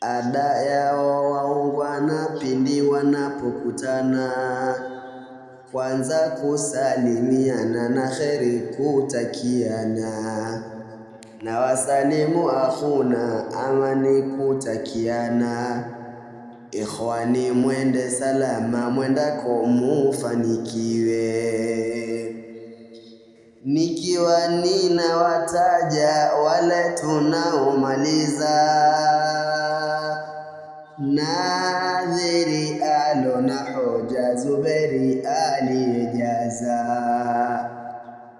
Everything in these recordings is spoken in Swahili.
Ada yao waungwana pindi wanapokutana, kwanza kusalimiana na kheri kutakiana, na wasalimu akhuna amani kutakiana. Ikhwani mwende salama mwendako mufanikiwe. Nikiwa ninawataja wale tunaomaliza, Nadhiri alo na hoja, Zuberi aliyejaza,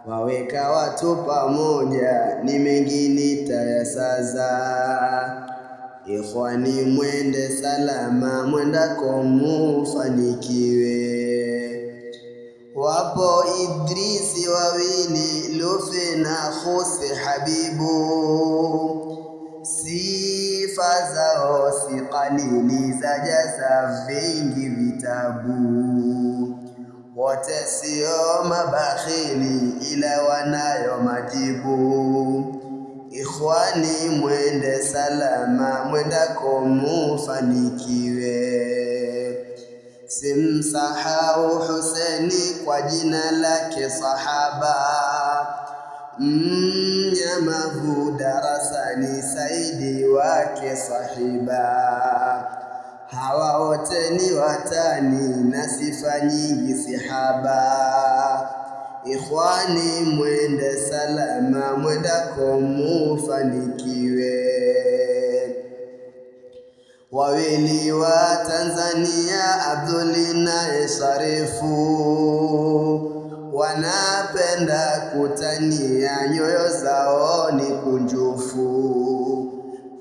waweka watu pamoja, ni mengi nitayasaza. Ikhwani mwende salama mwendako mufanikiwe. Wapo Idrisi wawili, Lufi na Khusi Habibu, sifa zao si qalili, zajaza vingi vitabu. Wote sio mabakhili, ila wanayo majibu. Ikhwani mwende salama mwendako mufanikiwe. Simsahau Huseni kwa jina lake sahaba, mnyamavu darasani, Saidi wake sahiba. Hawa wote ni watani na sifa nyingi sihaba. Ikhwani mwende salama mwendako mufanikiwe. Wawili wa Tanzania, Abduli na Sharifu, wanapenda kutania, nyoyo zao ni kunjufu.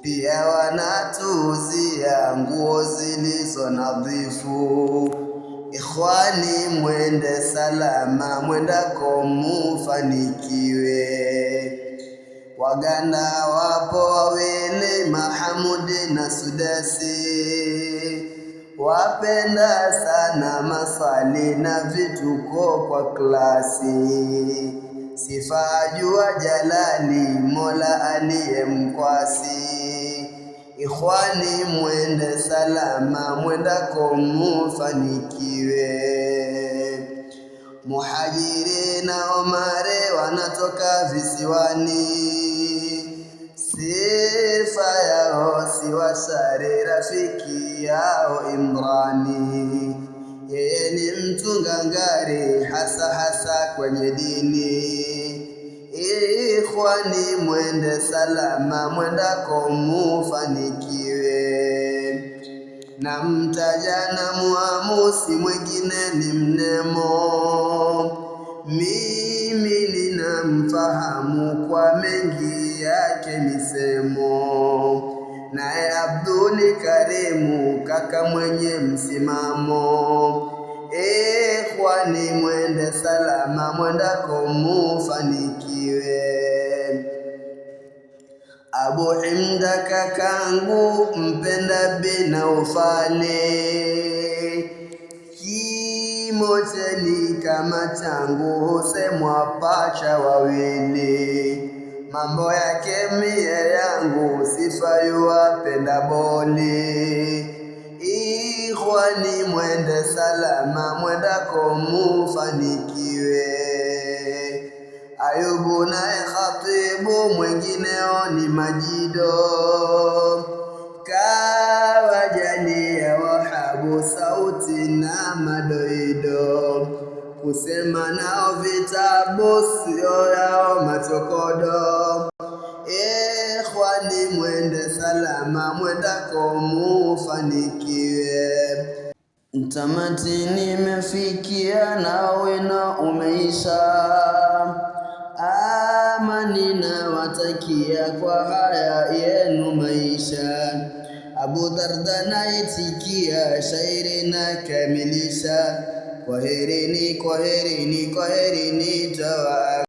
Pia wanatuuzia nguo zilizo nadhifu. Ikhwani mwende salama mwendako mufanikiwe. Waganda wapo wawili, Mahamudi na Sudasi, wapenda sana maswali na vituko kwa klasi. Sifa jua jalali, Mola aliye mkwasi. Ikhwani mwende salama mwendako mufanikiwe. Muhajiri na Omare wanatoka visiwani, sifa yao si washari, rafiki yao Imrani. Yeye ni mtu ngangari, hasa hasa kwenye dini. Ikhwani mwende salama mwendako mufanikiwe. Na mtaja na muamusi mwingine ni Mnemo, mimi ninamfahamu kwa mengi yake misemo. Naye Abduli Karimu kaka mwenye msimamo. Ikhwani mwende salama mwendako mufanikiwe. Abu Himda kakangu mpenda bina ufale, kimo cheni kama changu, husemwa pacha wawili. Mambo yake mie yangu, sifa yuwapenda boli. Ikhwani mwende salama mwendako mufanikiwe. Ayubu naye Khatibu, mwengineo ni Majido, kawajalia Wahabu sauti na madoido. Kusema nao vitabu sio yao machokodo. Ikhwani mwende salama mwendako mufanikiwe. Tamati nimefikia na wino umeisha, amani na watakia kwa haya yenu maisha. Abu Darda naitikia, shairi na kamilisha. Kwaherini, kwaherini, kwaherini,